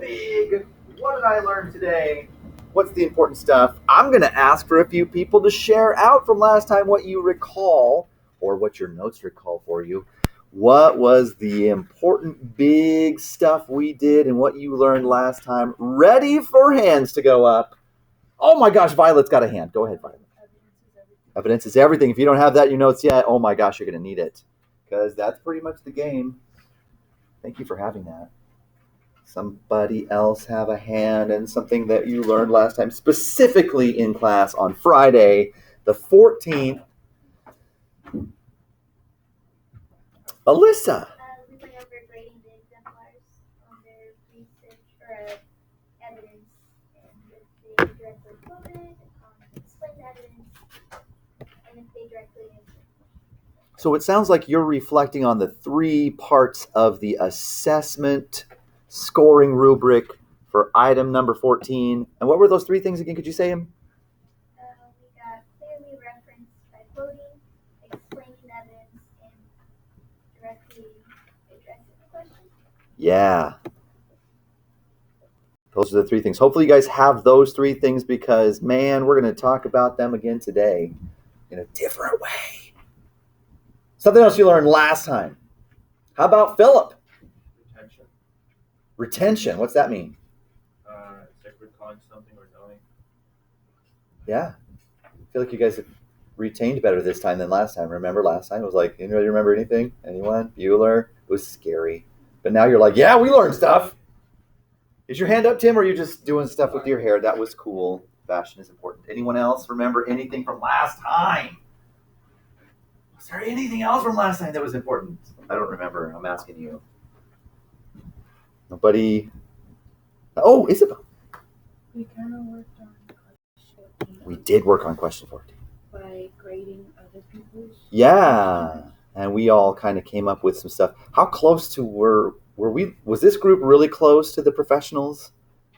big, what did I learn today? What's the important stuff? I'm going to ask for a few people to share out from last time what you recall or what your notes recall for you. What was the important big stuff we did and what you learned last time? Ready for hands to go up. Oh my gosh, Violet's got a hand. Go ahead, Violet. Evidence is everything. If you don't have that in your notes yet, oh my gosh, you're going to need it because that's pretty much the game. Thank you for having that. Somebody else have a hand and something that you learned last time, specifically in class on Friday, the 14th. Alyssa. We went over grading the exemplars on their research or evidence, and if they directly quoted, explain the evidence, and if they directly answered. So it sounds like you're reflecting on the 3 parts of the assessment scoring rubric for item number 14. And what were those 3 things again? Could you say them? We got clearly referenced by quoting, explaining the evidence, and directly addressing the question. Yeah. Those are the 3 things. Hopefully you guys have those 3 things because, man, we're going to talk about them again today in a different way. Something else you learned last time. How about Philip? Retention. What's that mean? It's like recalling something or knowing. Yeah. I feel like you guys have retained better this time than last time. Remember last time? It was like, anybody remember anything? Anyone? Bueller? It was scary. But now you're like, yeah, we learned stuff. Is your hand up, Tim, or are you just doing stuff with your hair? That was cool. Fashion is important. Anyone else remember anything from last time? Was there anything else from last time that was important? I don't remember. I'm asking you. Nobody. Oh, Isabel. We kind of worked on question 14. We did work on question 14. By grading other people's. Yeah. And we all kind of came up with some stuff. How close to were we? Was this group really close to the professionals?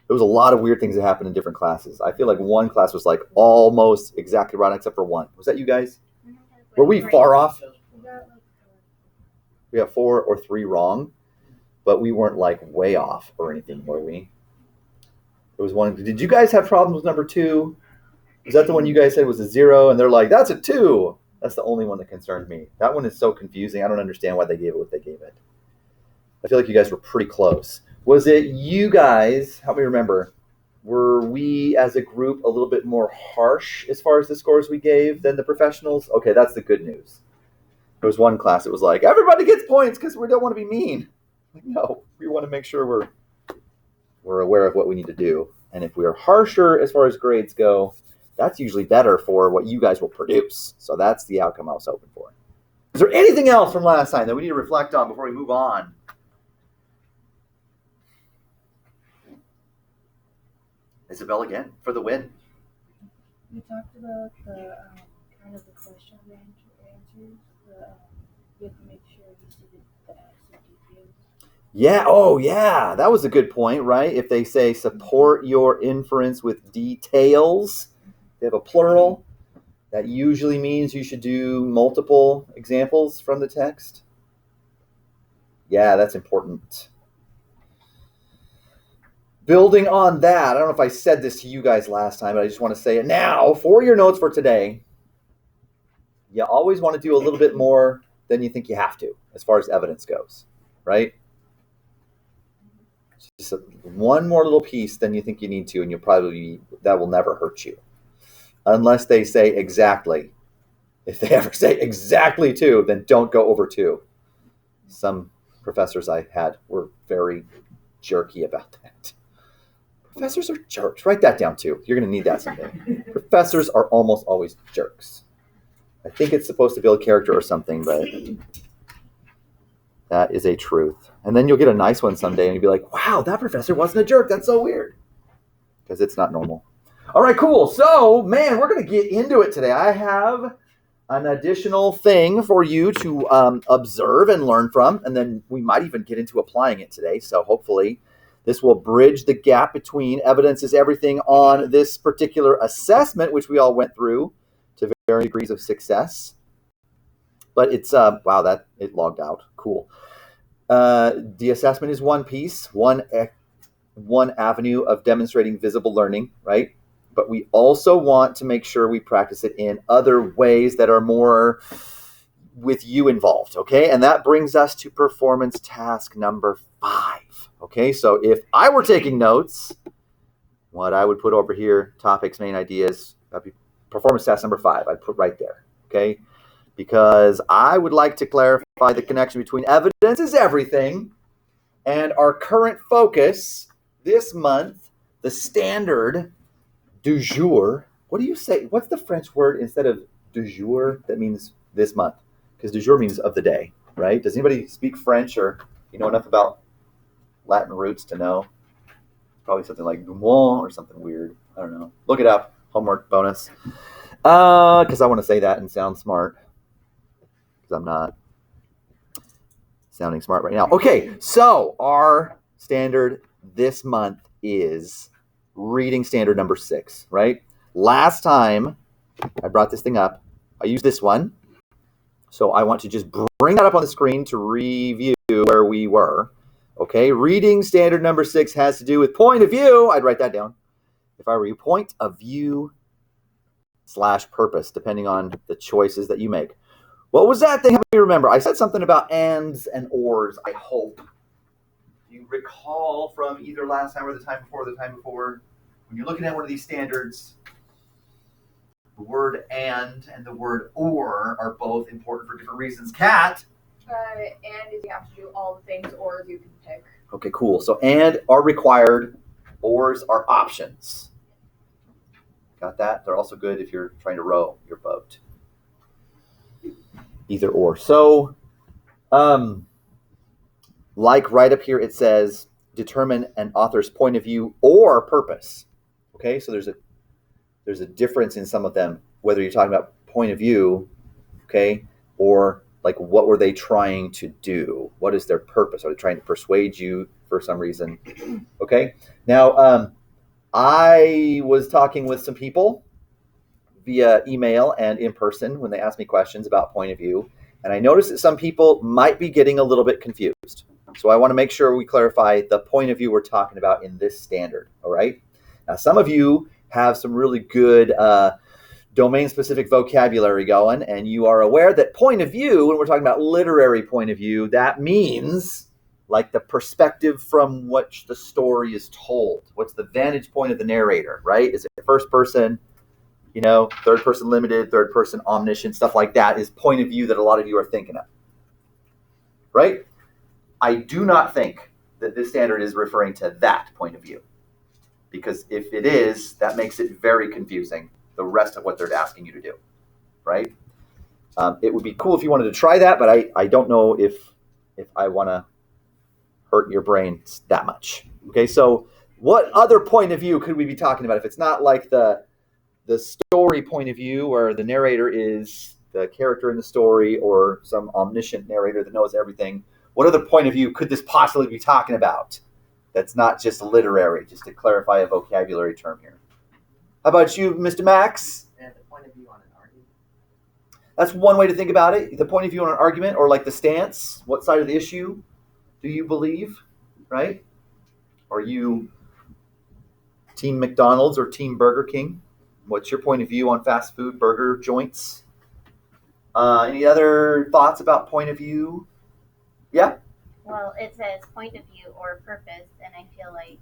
There was a lot of weird things that happened in different classes. I feel like one class was like almost exactly right except for one. Was that you guys? Were we far off? We got 4 or 3 wrong, but we weren't like way off or anything, were we? There was one. Did you guys have problems with number 2? Was that the one you guys said was a 0? And they're like, that's a 2. That's the only one that concerned me. That one is so confusing. I don't understand why they gave it what they gave it. I feel like you guys were pretty close. Was it you guys, help me remember, were we as a group a little bit more harsh as far as the scores we gave than the professionals? Okay, that's the good news. There was one class that was like, everybody gets points because we don't want to be mean. Like, no, we want to make sure we're aware of what we need to do. And if we are harsher as far as grades go, that's usually better for what you guys will produce. So that's the outcome I was hoping for. Is there anything else from last time that we need to reflect on before we move on? Isabel again for the win. We talked about the kind of the question answers. You have to make sure you see the accent details. Yeah. Oh, yeah. That was a good point, right? If they say support your inference with details, they have a plural. That usually means you should do multiple examples from the text. Yeah, that's important. Building on that, I don't know if I said this to you guys last time, but I just want to say it now. For your notes for today, you always want to do a little bit more than you think you have to as far as evidence goes, right? Just one more little piece than you think you need to, and that will never hurt you. Unless they say exactly. If they ever say exactly 2, then don't go over 2. Some professors I had were very jerky about that. Professors are jerks. Write that down too. You're going to need that someday. Professors are almost always jerks. I think it's supposed to build character or something, but that is a truth. And then you'll get a nice one someday and you'll be like, wow, that professor wasn't a jerk. That's so weird. Because it's not normal. All right, cool. So, man, we're going to get into it today. I have an additional thing for you to observe and learn from, and then we might even get into applying it today. So hopefully this will bridge the gap between evidence is everything on this particular assessment, which we all went through to varying degrees of success. But it's, wow, that it logged out. Cool. The assessment is one piece, one one avenue of demonstrating visible learning, right? But we also want to make sure we practice it in other ways that are more with you involved, okay? And that brings us to performance task number 5, okay? So if I were taking notes, what I would put over here, topics, main ideas, performance task number 5, I'd put right there, okay? Because I would like to clarify the connection between evidence is everything and our current focus this month, the standard du jour. What do you say? What's the French word instead of du jour that means this month? Because du jour means of the day, right? Does anybody speak French or you know enough about Latin roots to know? Probably something like du mois or something weird. I don't know. Look it up. Homework bonus. Because I want to say that and sound smart. Because I'm not sounding smart right now. Okay, so our standard this month is reading standard number 6, right? Last time I brought this thing up, I used this one. So I want to just bring that up on the screen to review where we were. Okay, reading standard number 6 has to do with point of view. I'd write that down. If I were you, point of view / purpose, depending on the choices that you make. What was that thing? Help me remember. I said something about ands and ors, I hope. Do you recall from either last time or the time before, when you're looking at one of these standards, the word and the word or are both important for different reasons. Kat? And is you have to do all the things, or you can pick. Okay, cool. So and are required, ors are options. Got that? They're also good if you're trying to row your boat. Either or. So, like right up here, it says determine an author's point of view or purpose. Okay, so there's a difference in some of them, whether you're talking about point of view, okay, or like what were they trying to do? What is their purpose? Are they trying to persuade you for some reason? Okay, now I was talking with some people via email and in person when they asked me questions about point of view. And I noticed that some people might be getting a little bit confused. So I want to make sure we clarify the point of view we're talking about in this standard, all right? Now, some of you have some really good domain-specific vocabulary going, and you are aware that point of view, when we're talking about literary point of view, that means like the perspective from which the story is told. What's the vantage point of the narrator, right? Is it first person? You know, third person limited, third person omniscient, stuff like that is point of view that a lot of you are thinking of, right? I do not think that this standard is referring to that point of view, because if it is, that makes it very confusing, the rest of what they're asking you to do, right? It would be cool if you wanted to try that, but I don't know if I want to hurt your brain that much. Okay, so what other point of view could we be talking about if it's not like the story point of view where the narrator is the character in the story or some omniscient narrator that knows everything? What other point of view could this possibly be talking about that's not just literary, just to clarify a vocabulary term here? How about you, Mr. Max? And the point of view on an argument. That's one way to think about it. The point of view on an argument, or like the stance. What side of the issue do you believe, right? Are you Team McDonald's or Team Burger King? What's your point of view on fast food burger joints? Any other thoughts about point of view? Yeah? Well, it says point of view or purpose, and I feel like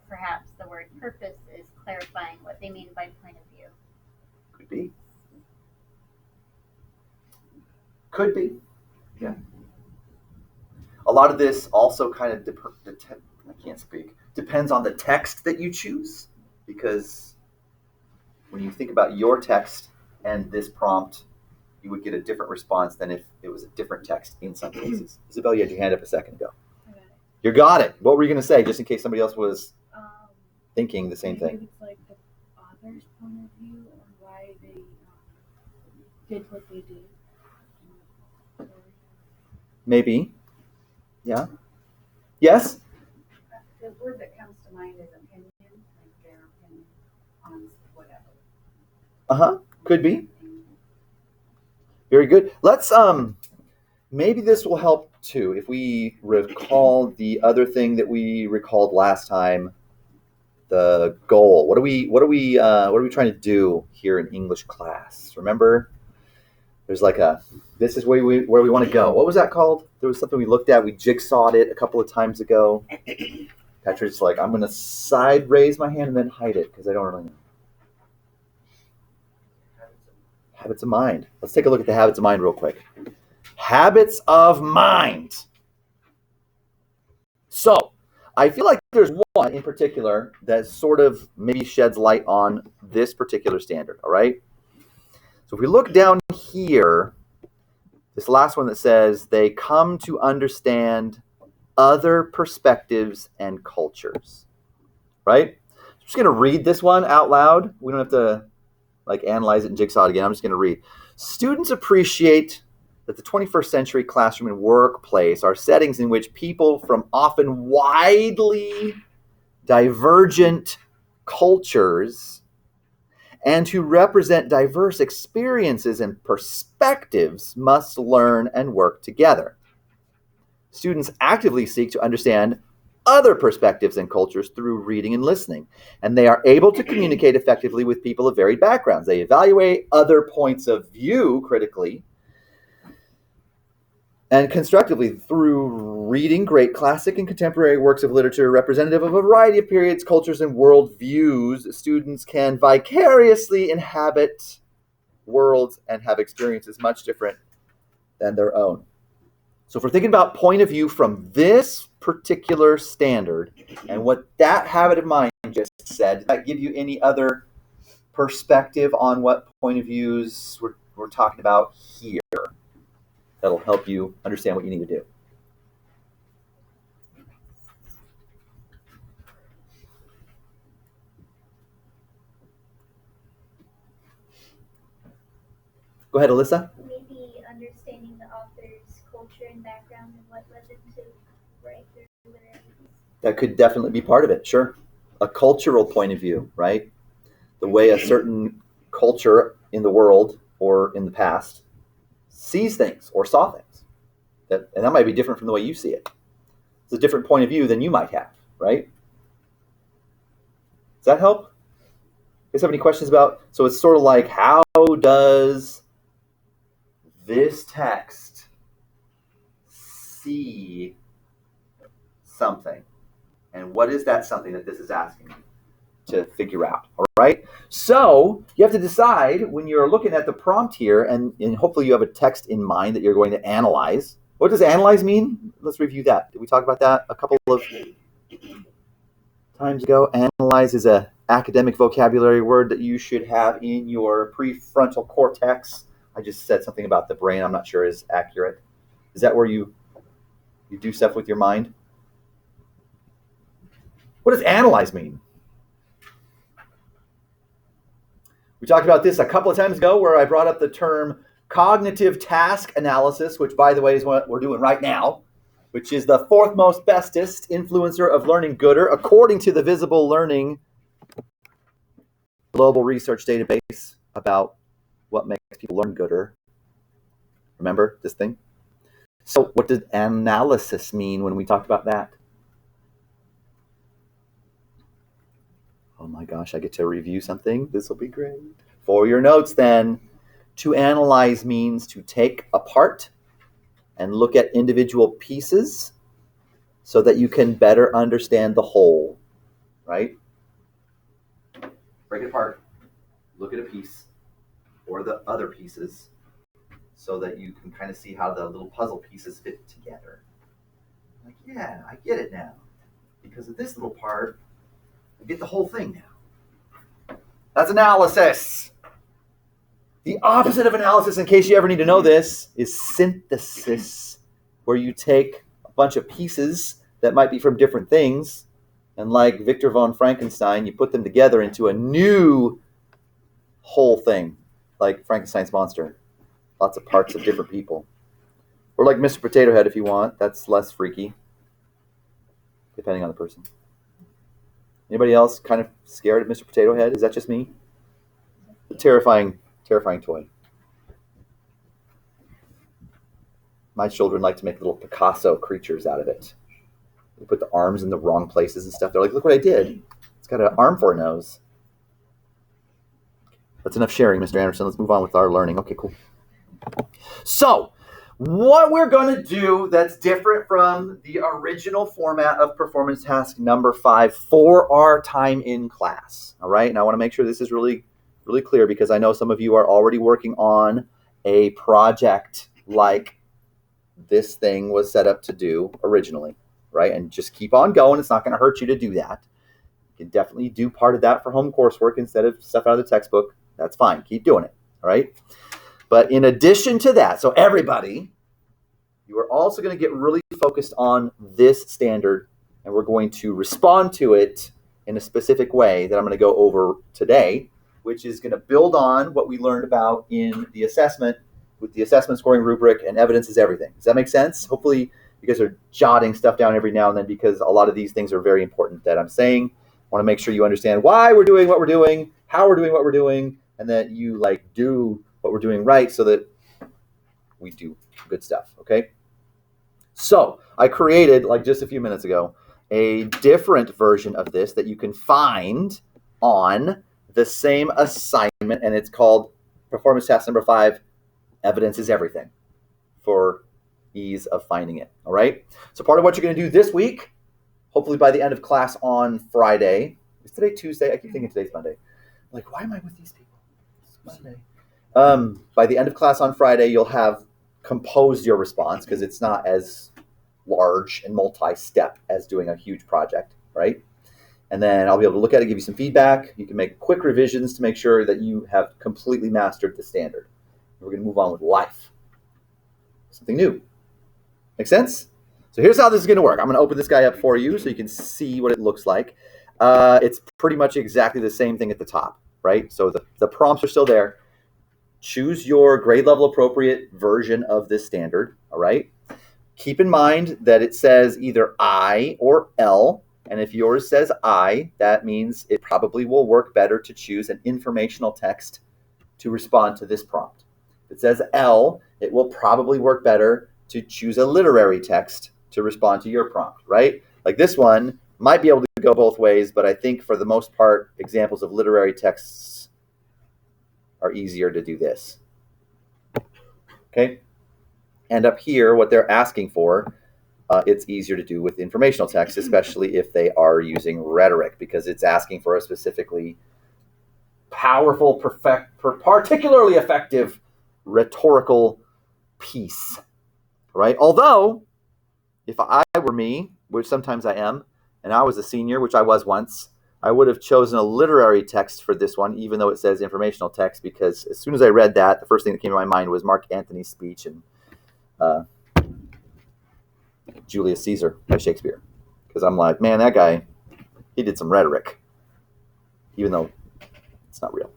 perhaps the word purpose is clarifying what they mean by point of view. Could be. Could be. Yeah. A lot of this also kind of depends on the text that you choose, because when you think about your text and this prompt, you would get a different response than if it was a different text in some cases. Isabel, you had your hand up a second ago. I got it. You got it. What were you going to say, just in case somebody else was thinking the same Maybe thing? it's like the author's point of view on why they did what they did. Maybe. Yeah. Yes? The word that comes to mind is opinion, like their opinion on whatever. Uh-huh. Could be. Very good. Let's maybe this will help 2. If we recall the other thing that we recalled last time, the goal. What are we trying to do here in English class? Remember, there's like this is where we want to go. What was that called? There was something we looked at. We jigsawed it a couple of times ago. Patrick's like, I'm going to side raise my hand and then hide it because I don't really know. Habits of mind. Let's take a look at the habits of mind real quick. Habits of mind. So, I feel like there's one in particular that sort of maybe sheds light on this particular standard, all right? So if we look down here, this last one that says, they come to understand other perspectives and cultures, right? I'm just going to read this one out loud. We don't have to analyze it and jigsaw it again. I'm just going to read. Students appreciate that the 21st century classroom and workplace are settings in which people from often widely divergent cultures and who represent diverse experiences and perspectives must learn and work together. Students actively seek to understand other perspectives and cultures through reading and listening, and they are able to communicate effectively with people of varied backgrounds. They evaluate other points of view critically and constructively through reading great classic and contemporary works of literature representative of a variety of periods, cultures, and worldviews. Students can vicariously inhabit worlds and have experiences much different than their own. So if we're thinking about point of view from this particular standard and what that habit of mind just said, does that give you any other perspective on what point of views we're talking about here? That'll help you understand what you need to do. Go ahead, Alyssa. Maybe understanding the author's culture and background and what led them to write their literary piece. That could definitely be part of it, sure. A cultural point of view, right? The way a certain culture in the world or in the past sees things or saw things. And that might be different from the way you see it. It's a different point of view than you might have, right? Does that help? You guys have any questions about? So it's sort of like, how does this text see something? And what is that something that this is asking to figure out? All right? So you have to decide when you're looking at the prompt here, and hopefully you have a text in mind that you're going to analyze. What does analyze mean? Let's review that. Did we talk about that a couple of times ago? Analyze is an academic vocabulary word that you should have in your prefrontal cortex. I just said something about the brain I'm not sure is accurate. Is that where you do stuff with your mind? What does analyze mean? We talked about this a couple of times ago where I brought up the term cognitive task analysis, which, by the way, is what we're doing right now, which is the fourth most bestest influencer of learning gooder, according to the Visible Learning Global Research Database about what makes people learn gooder. Remember this thing? So what did analysis mean when we talked about that? Oh my gosh, I get to review something. This will be great. For your notes then, to analyze means to take apart and look at individual pieces so that you can better understand the whole, right? Break it apart, look at a piece or the other pieces so that you can kind of see how the little puzzle pieces fit together. Like, yeah, I get it now. Because of this little part, I get the whole thing now. That's analysis. The opposite of analysis, in case you ever need to know this, is synthesis, where you take a bunch of pieces that might be from different things, and like Victor von Frankenstein, you put them together into a new whole thing, like Frankenstein's monster. Lots of parts of different people. Or like Mr. Potato Head, if you want. That's less freaky, depending on the person. Anybody else kind of scared of Mr. Potato Head? Is that just me? The terrifying toy. My children like to make little Picasso creatures out of it. They put the arms in the wrong places and stuff. They're like, look what I did. It's got an arm for a nose. That's enough sharing, Mr. Anderson. Let's move on with our learning. Okay, cool. So, what we're going to do that's different from the original format of performance task number 5 for our time in class. All right, and I want to make sure this is really, really clear because I know some of you are already working on a project like this thing was set up to do originally, right? And just keep on going. It's not going to hurt you to do that. You can definitely do part of that for home coursework instead of stuff out of the textbook. That's fine. Keep doing it, all right? But in addition to that, so everybody, you are also going to get really focused on this standard, and we're going to respond to it in a specific way that I'm going to go over today, which is going to build on what we learned about in the assessment with the assessment scoring rubric and evidence is everything. Does that make sense? Hopefully you guys are jotting stuff down every now and then because a lot of these things are very important that I'm saying. I want to make sure you understand why we're doing what we're doing, how we're doing what we're doing, and that you do what we're doing right so that we do good stuff, okay? So I created, just a few minutes ago, a different version of this that you can find on the same assignment, and it's called Performance Task number 5, Evidence is Everything, for ease of finding it, all right? So part of what you're going to do this week, hopefully by the end of class on Friday, is today Tuesday? I keep thinking today's Monday. Why am I with these people? It's Monday. By the end of class on Friday, you'll have composed your response because it's not as large and multi-step as doing a huge project, right? And then I'll be able to look at it, give you some feedback. You can make quick revisions to make sure that you have completely mastered the standard. We're going to move on with life. Something new. Make sense? So here's how this is going to work. I'm going to open this guy up for you so you can see what it looks like. It's pretty much exactly the same thing at the top, right? So the prompts are still there. Choose your grade level appropriate version of this standard, all right? Keep in mind that it says either I or L, and if yours says I, that means it probably will work better to choose an informational text to respond to this prompt. If it says L, it will probably work better to choose a literary text to respond to your prompt, right? Like this one might be able to go both ways, but I think for the most part, examples of literary texts are easier to do this. Okay? And up here, what they're asking for, it's easier to do with informational text, especially if they are using rhetoric, because it's asking for a specifically powerful, particularly effective rhetorical piece, right? Although, if I were me, which sometimes I am, and I was a senior, which I was once, I would have chosen a literary text for this one, even though it says informational text, because as soon as I read that, the first thing that came to my mind was Mark Antony's speech and Julius Caesar by Shakespeare. Because I'm like, man, that guy, he did some rhetoric, even though it's not real.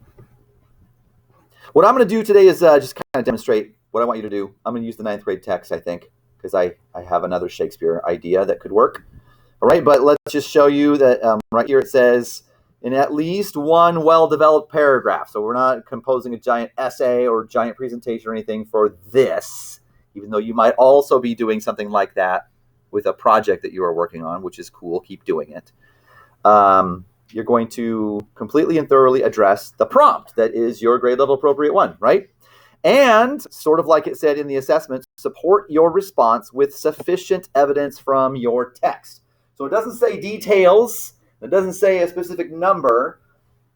What I'm going to do today is just kind of demonstrate what I want you to do. I'm going to use the 9th grade text, I think, because I have another Shakespeare idea that could work. All right, but let's just show you that right here it says in at least one well-developed paragraph. So we're not composing a giant essay or giant presentation or anything for this, even though you might also be doing something like that with a project that you are working on, which is cool. Keep doing it. You're going to completely and thoroughly address the prompt that is your grade level appropriate one, right? And sort of like it said in the assessment, support your response with sufficient evidence from your text. So it doesn't say details, it doesn't say a specific number,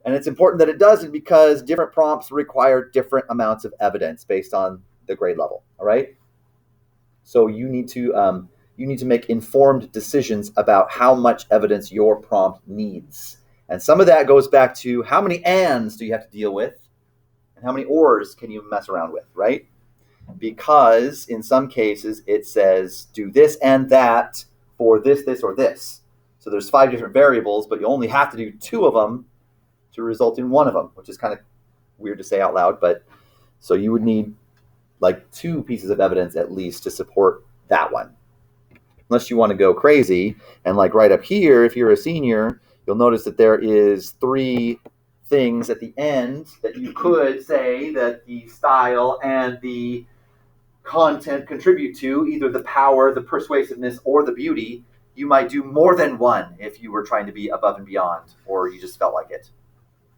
and it's important that it doesn't because different prompts require different amounts of evidence based on the grade level, all right? So you need to make informed decisions about how much evidence your prompt needs. And some of that goes back to how many ands do you have to deal with and how many ors can you mess around with, right? Because in some cases it says do this and that for this, this, or this. So there's 5 different variables, but you only have to do 2 of them to result in 1 of them, which is kind of weird to say out loud. But so you would need 2 pieces of evidence at least to support that one. Unless you want to go crazy. And right up here, if you're a senior, you'll notice that there is 3 things at the end that you could say that the style and the content contribute to either the power, the persuasiveness, or the beauty, you might do more than one if you were trying to be above and beyond, or you just felt like it.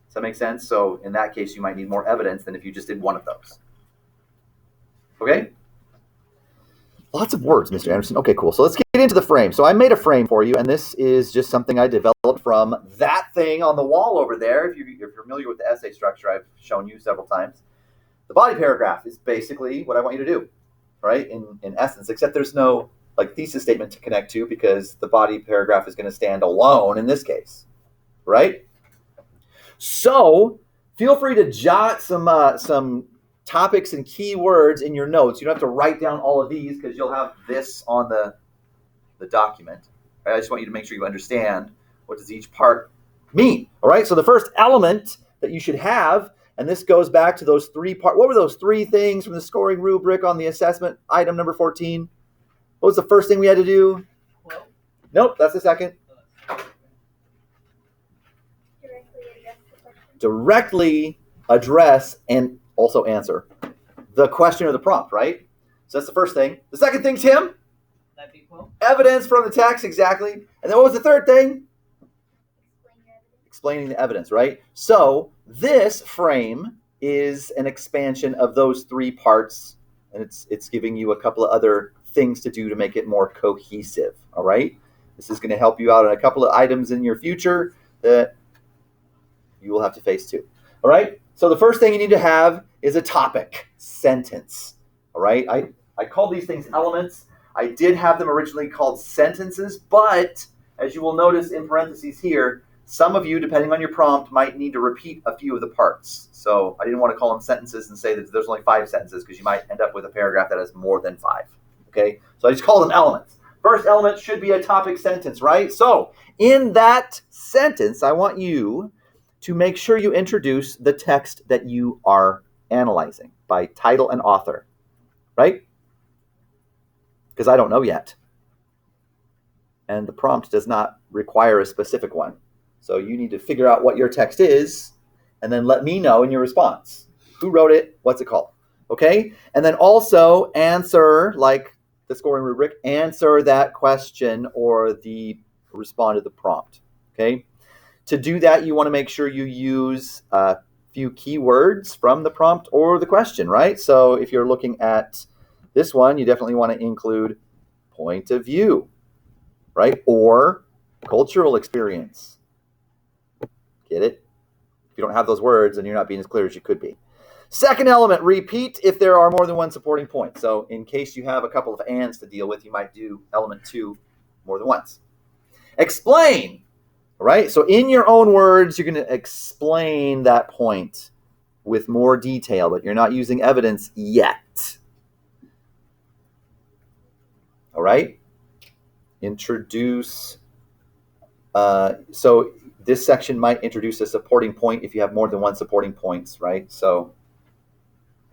Does that make sense? So in that case, you might need more evidence than if you just did one of those. Okay? Lots of words, Mr. Anderson. Okay, cool. So let's get into the frame. So I made a frame for you, and this is just something I developed from that thing on the wall over there. If you're familiar with the essay structure, I've shown you several times. The body paragraph is basically what I want you to do, right? In essence, except there's no thesis statement to connect to because the body paragraph is going to stand alone in this case, right? So feel free to jot some topics and keywords in your notes. You don't have to write down all of these because you'll have this on the document. Right? I just want you to make sure you understand what does each part mean. All right. So the first element that you should have, and this goes back to those three parts. What were those three things from the scoring rubric on the assessment item number 14? What was the first thing we had to do? Quote. Nope, that's the second. Directly address the question. Directly address and also answer the question or the prompt, right? So that's the first thing. The second thing, Tim? That'd be quote. Evidence from the text, exactly. And then what was the third thing? Explain your evidence. Explaining the evidence, right? So this frame is an expansion of those three parts, and it's giving you a couple of other things to do to make it more cohesive, all right? This is going to help you out on a couple of items in your future that you will have to face too, all right? So the first thing you need to have is a topic sentence, all right? I call these things elements. I did have them originally called sentences, but as you will notice in parentheses here, some of you, depending on your prompt, might need to repeat a few of the parts. So I didn't want to call them sentences and say that there's only 5 sentences because you might end up with a paragraph that has more than 5, okay? So I just call them elements. First element should be a topic sentence, right? So in that sentence, I want you to make sure you introduce the text that you are analyzing by title and author, right? Because I don't know yet. And the prompt does not require a specific one. So you need to figure out what your text is and then let me know in your response. Who wrote it? What's it called? Okay? And then also answer, like the scoring rubric, answer that question or respond to the prompt. Okay? To do that, you want to make sure you use a few keywords from the prompt or the question, right? So if you're looking at this one, you definitely want to include point of view, right? Or cultural experience. Get it? If you don't have those words, then you're not being as clear as you could be. Second element, repeat if there are more than one supporting point. So in case you have a couple of ands to deal with, you might do element 2 more than once. Explain. All right, so in your own words, you're going to explain that point with more detail, but you're not using evidence yet. All right, introduce. So this section might introduce a supporting point if you have more than one supporting points, right? So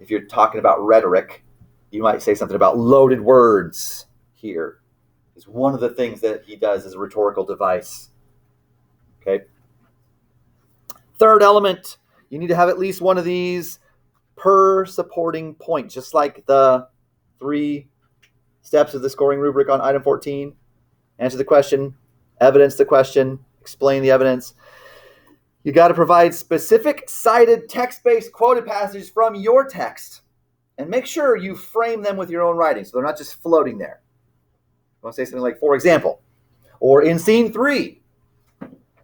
if you're talking about rhetoric, you might say something about loaded words here. It's one of the things that he does as a rhetorical device. Okay. Third element, you need to have at least one of these per supporting point, just like the 3 steps of the scoring rubric on item 14. Answer the question, evidence the question, explain the evidence. You got to provide specific cited text-based quoted passages from your text and make sure you frame them with your own writing so they're not just floating there. You want to say something like, for example, or in scene 3,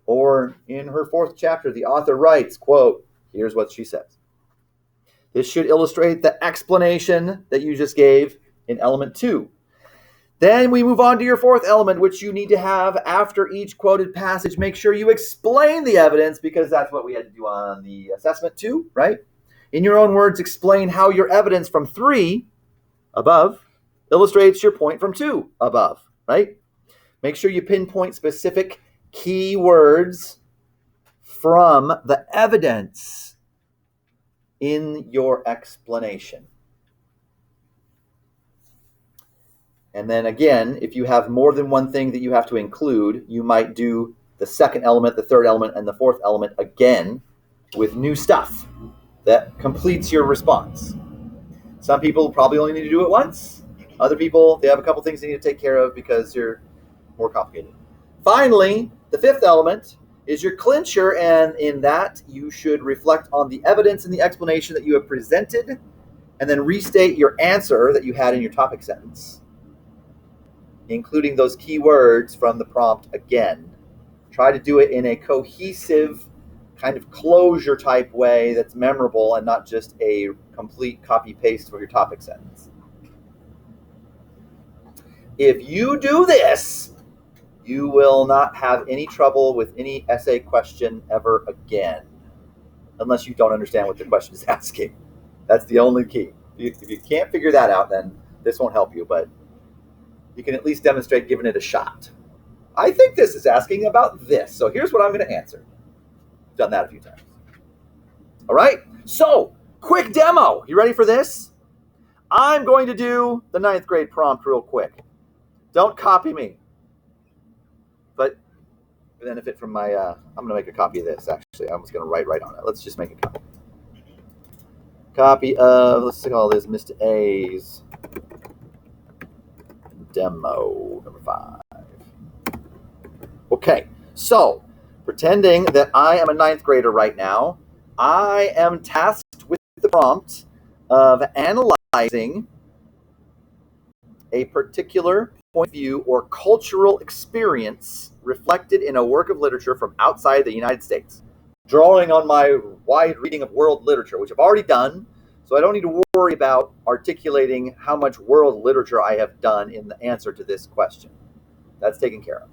or in her 4th chapter, the author writes, quote, here's what she says. This should illustrate the explanation that you just gave in element 2. Then we move on to your 4th element, which you need to have after each quoted passage. Make sure you explain the evidence because that's what we had to do on the assessment 2, right? In your own words, explain how your evidence from 3 above illustrates your point from 2 above, right? Make sure you pinpoint specific key words from the evidence in your explanation. And then again, if you have more than one thing that you have to include, you might do the 2nd element, the 3rd element, and the 4th element again with new stuff that completes your response. Some people probably only need to do it once. Other people, they have a couple things they need to take care of because you're more complicated. Finally, the fifth element is your clincher, and in that you should reflect on the evidence and the explanation that you have presented, and then restate your answer that you had in your topic sentence, including those key words from the prompt again. Try to do it in a cohesive, kind of closure type way that's memorable and not just a complete copy-paste of your topic sentence. If you do this, you will not have any trouble with any essay question ever again, unless you don't understand what the question is asking. That's the only key. If you can't figure that out, then this won't help you, but you can at least demonstrate giving it a shot. I think this is asking about this, so here's what I'm going to answer. Done that a few times. All right, so quick demo. You ready for this? I'm going to do the 9th grade prompt real quick. Don't copy me. But benefit from my, I'm going to make a copy of this, actually. I'm just going to write right on it. Let's just make a copy. Copy of, let's call this Mr. A's demo number 5. Okay, so pretending that I am a 9th grader right now, I am tasked with the prompt of analyzing a particular point of view or cultural experience reflected in a work of literature from outside the United States. Drawing on my wide reading of world literature, which I've already done, so I don't need to worry about articulating how much world literature I have done in the answer to this question. That's taken care of,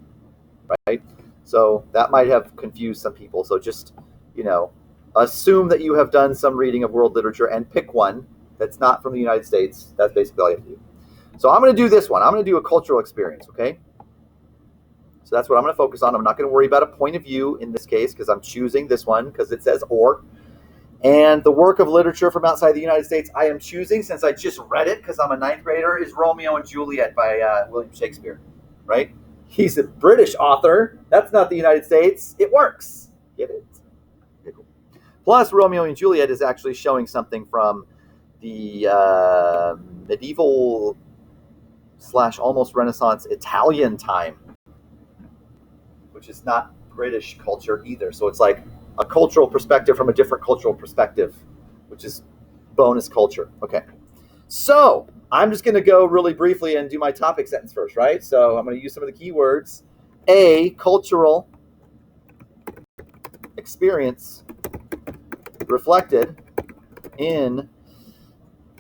right? So that might have confused some people. So just, assume that you have done some reading of world literature and pick one that's not from the United States. That's basically all you have to do. So I'm going to do this one. I'm going to do a cultural experience, okay? So that's what I'm going to focus on. I'm not going to worry about a point of view in this case because I'm choosing this one because it says or. And the work of literature from outside the United States I am choosing, since I just read it because I'm a 9th grader, is Romeo and Juliet by William Shakespeare, right? He's a British author. That's not the United States. It works. Get it? Okay, cool. Plus, Romeo and Juliet is actually showing something from the medieval / almost Renaissance Italian time, which is not British culture either. So it's like a cultural perspective from a different cultural perspective, which is bonus culture. Okay. So I'm just going to go really briefly and do my topic sentence first, right? So I'm going to use some of the key words. A cultural experience reflected in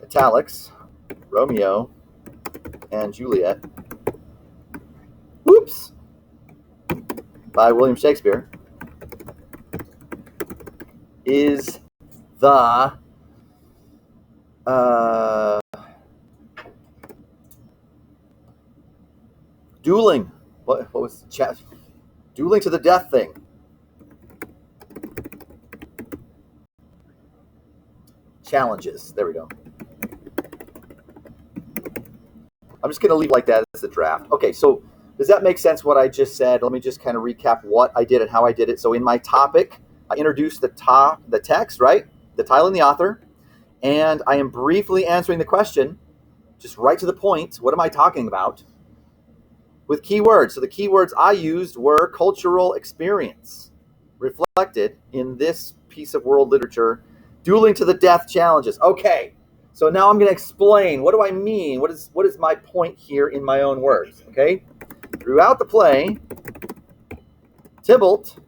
italics, Romeo and Juliet, whoops, by William Shakespeare, is the dueling. What was the chat? Dueling to the death thing. Challenges. There we go. I'm just going to leave like that as a draft. Okay, so does that make sense what I just said? Let me just kind of recap what I did and how I did it. So in my topic, I introduced the text, right? The title and the author. And I am briefly answering the question, just right to the point. What am I talking about? With keywords. So the keywords I used were cultural experience, reflected in this piece of world literature, dueling to the death challenges. Okay, so now I'm going to explain. What do I mean? What is my point here in my own words? Okay, throughout the play, Tybalt,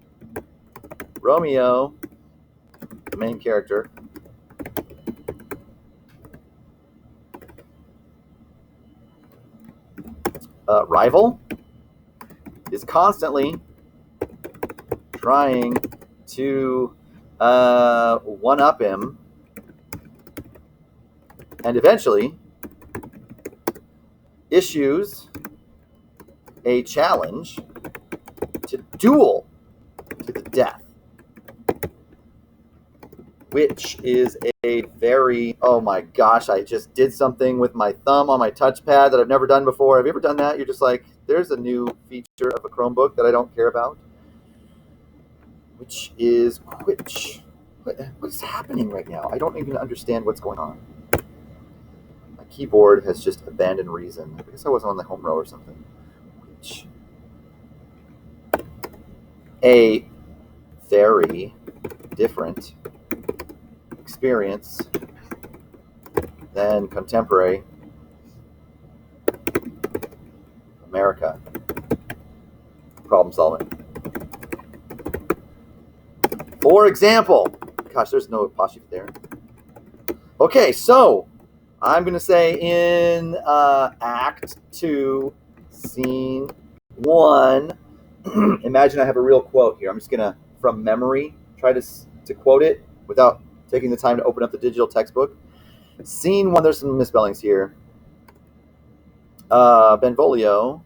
Romeo, the main character, rival, is constantly trying to one-up him, and eventually issues a challenge to duel to the death, which is a very, oh my gosh, I just did something with my thumb on my touchpad that I've never done before. Have you ever done that? You're just like, there's a new feature of a Chromebook that I don't care about, which is Twitch. What's happening right now? I don't even understand what's going on. keyboard has just abandoned reason. I guess I wasn't on the home row or something. Which a very different experience than contemporary America. Problem solving. For example, gosh, there's no apostrophe there. Okay, so I'm going to say in Act 2, Scene 1, imagine I have a real quote here. I'm just going to, from memory, try to quote it without taking the time to open up the digital textbook. Scene 1, there's some misspellings here. Benvolio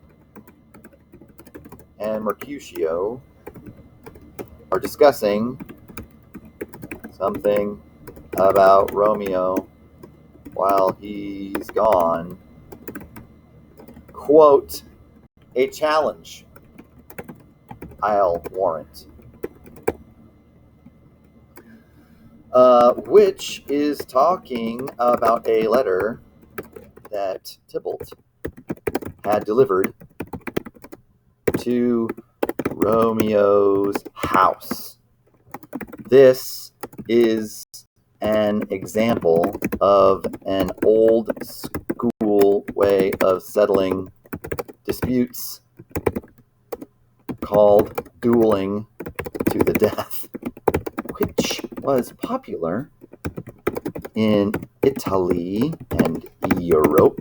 and Mercutio are discussing something about Romeo while he's gone. Quote, a challenge I'll warrant. Which is talking about a letter that Tybalt had delivered to Romeo's house. This is an example of an old school way of settling disputes called dueling to the death, which was popular in Italy and Europe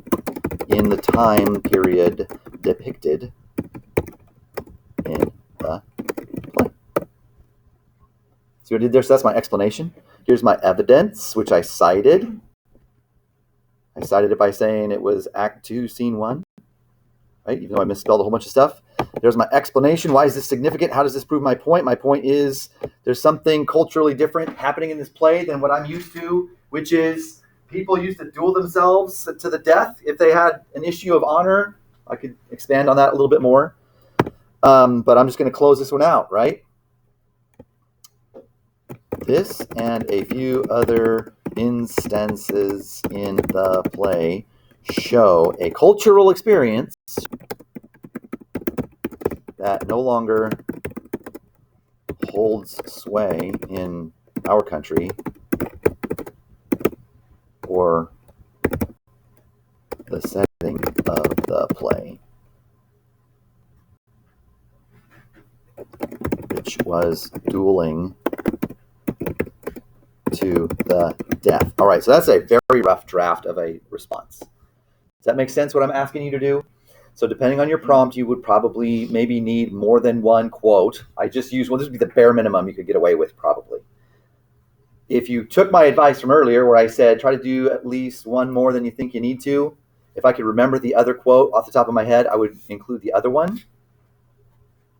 in the time period depicted in the play. See what I did there? So that's my explanation. Here's my evidence, which I cited. I cited it by saying it was Act 2, Scene 1, right? Even though I misspelled a whole bunch of stuff. There's my explanation. Why is this significant? How does this prove my point? My point is there's something culturally different happening in this play than what I'm used to, which is people used to duel themselves to the death if they had an issue of honor. I could expand on that a little bit more. But I'm just going to close this one out, right? This and a few other instances in the play show a cultural experience that no longer holds sway in our country or the setting of the play, which was dueling to the death. All right, so that's a very rough draft of a response. Does that make sense what I'm asking you to do? So depending on your prompt, you would probably maybe need more than one quote. I just used, well, this would be the bare minimum you could get away with probably. If you took my advice from earlier where I said try to do at least one more than you think you need to, if I could remember the other quote off the top of my head, I would include the other one,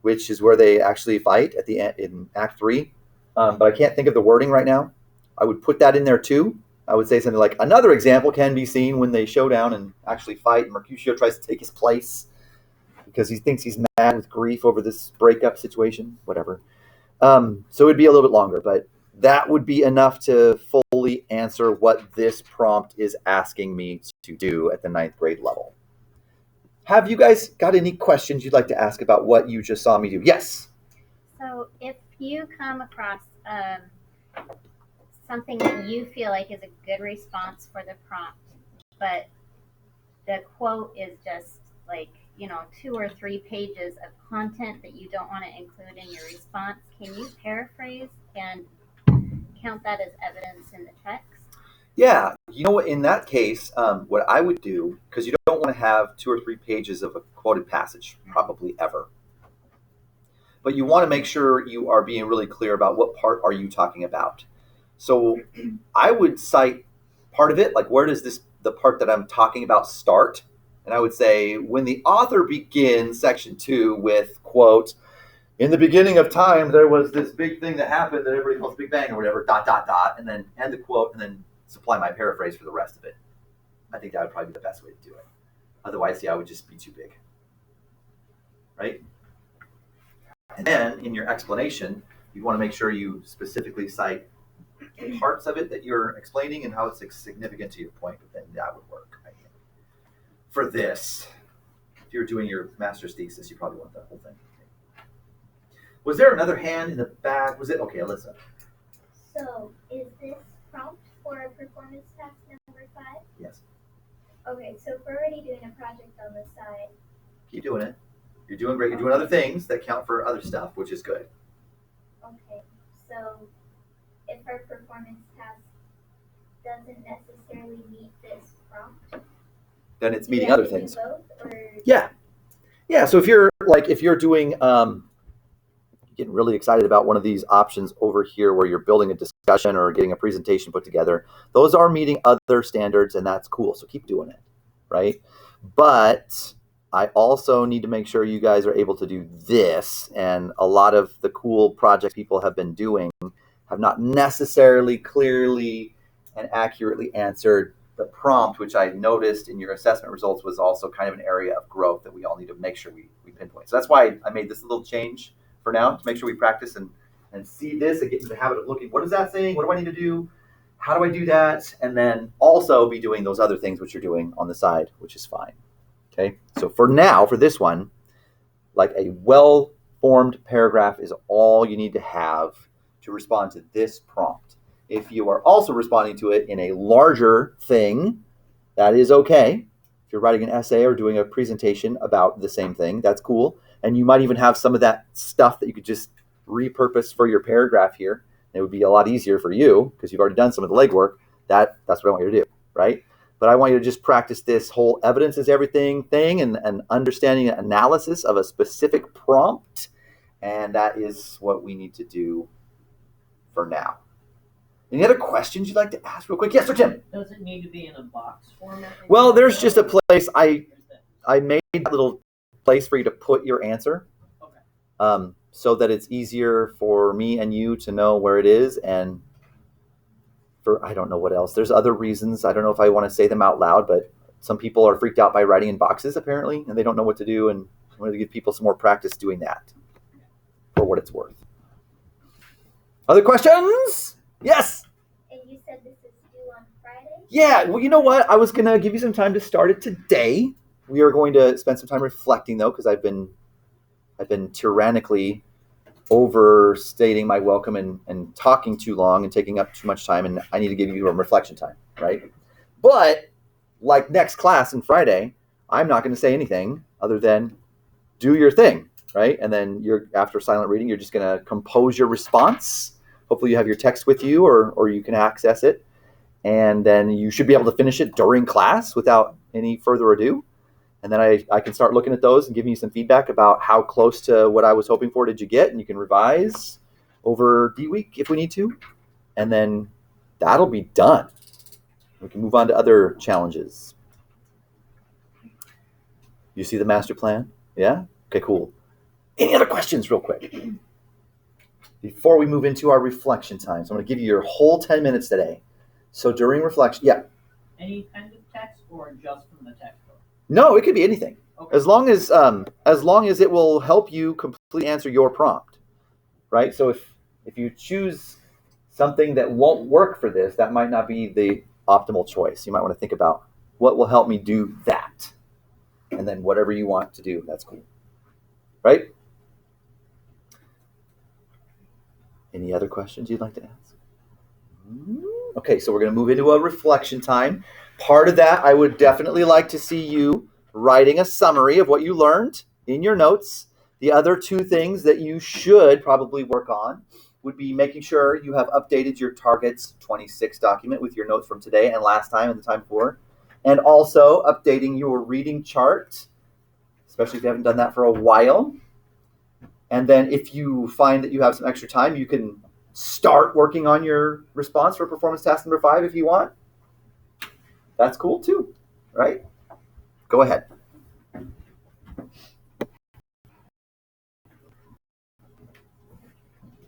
which is where they actually fight at the end in Act 3. But I can't think of the wording right now. I would put that in there too. I would say something like, another example can be seen when they show down and actually fight, and Mercutio tries to take his place because he thinks he's mad with grief over this breakup situation, whatever. So it would be a little bit longer, but that would be enough to fully answer what this prompt is asking me to do at the 9th grade level. Have you guys got any questions you'd like to ask about what you just saw me do? Yes? So if you come across something that you feel like is a good response for the prompt, but the quote is just like, 2 or 3 pages of content that you don't want to include in your response, can you paraphrase and count that as evidence in the text? Yeah, in that case, what I would do, because you don't want to have 2 or 3 pages of a quoted passage, probably ever. But you want to make sure you are being really clear about what part are you talking about. So I would cite part of it, like where does the part that I'm talking about start? And I would say, when the author begins section 2 with, quote, in the beginning of time, there was this big thing that happened that everybody calls Big Bang or whatever, ... and then end the quote and then supply my paraphrase for the rest of it. I think that would probably be the best way to do it. Otherwise, I would just be too big. Right? And then in your explanation, you want to make sure you specifically cite parts of it that you're explaining and how it's significant to your point, but then that would work. Right? for this. If you're doing your master's thesis, you probably want that whole thing. Was there another hand in the back? Was it? Okay, Alyssa. So, is this prompt for performance task number 5? Yes. Okay, so if we're already doing a project on the side, Keep doing it. You're doing great. You're doing other things that count for other stuff, which is good. okay, so if our performance task doesn't necessarily meet this prompt, Then it's do we meeting have other to do things. both, or Yeah. So if you're doing getting really excited about one of these options over here where you're building a discussion or getting a presentation put together, those are meeting other standards, and that's cool. So keep doing it, right? But I also need to make sure you guys are able to do this, and a lot of the cool projects people have been doing have not necessarily clearly and accurately answered the prompt, which I noticed in your assessment results was also kind of an area of growth that we all need to make sure we pinpoint. So that's why I made this little change for now, to make sure we practice and see this and get into the habit of looking, what is that saying? What do I need to do? How do I do that? And then also be doing those other things which you're doing on the side, which is fine. Okay, so for now, for this one, like a well-formed paragraph is all you need to have to respond to this prompt. If you are also responding to it in a larger thing, that is okay. If you're writing an essay or doing a presentation about the same thing, that's cool. And you might even have some of that stuff that you could just repurpose for your paragraph here. It would be a lot easier for you because you've already done some of the legwork. That's what I want you to do, right? But I want you to just practice this whole evidence is everything thing and understanding and analysis of a specific prompt. And that is what we need to do for now. Any other questions you'd like to ask real quick? Yes, Sir Tim. Does it need to be in a box format? Well, there's just a place I made a little place for you to put your answer. Okay. So that it's easier for me and you to know where it is, and for I don't know what else. There's other reasons. I don't know if I want to say them out loud, but some people are freaked out by writing in boxes apparently, and they don't know what to do, and I wanted to give people some more practice doing that for what it's worth. Other questions? Yes. and you said this is due on Friday? Yeah, well, you know what? I was going to give you some time to start it today. We are going to spend some time reflecting, though, because I've been tyrannically overstating my welcome and talking too long and taking up too much time, and I need to give you a reflection time, right? But like next class on Friday, I'm not going to say anything other than do your thing, right? And then after silent reading, you're just going to compose your response. Hopefully you have your text with you or you can access it. And then you should be able to finish it during class without any further ado. And then I can start looking at those and giving you some feedback about how close to what I was hoping for did you get. And you can revise over D week if we need to. And then that'll be done. We can move on to other challenges. You see the master plan? Yeah? Okay, cool. Any other questions real quick? Before we move into our reflection time. So I'm going to give you your whole 10 minutes today. So during reflection, yeah. Any kind of text or just from the textbook? No, it could be anything. Okay. As long as it will help you completely answer your prompt, right? So if you choose something that won't work for this, that might not be the optimal choice. You might want to think about what will help me do that. And then whatever you want to do, that's cool. Right? Any other questions you'd like to ask? Okay, so we're going to move into a reflection time. Part of that, I would definitely like to see you writing a summary of what you learned in your notes. The other two things that you should probably work on would be making sure you have updated your Targets 26 document with your notes from today and last time and the time before. And also updating your reading chart, especially if you haven't done that for a while. And then if you find that you have some extra time, you can start working on your response for performance task number 5 if you want. That's cool too, right? Go ahead.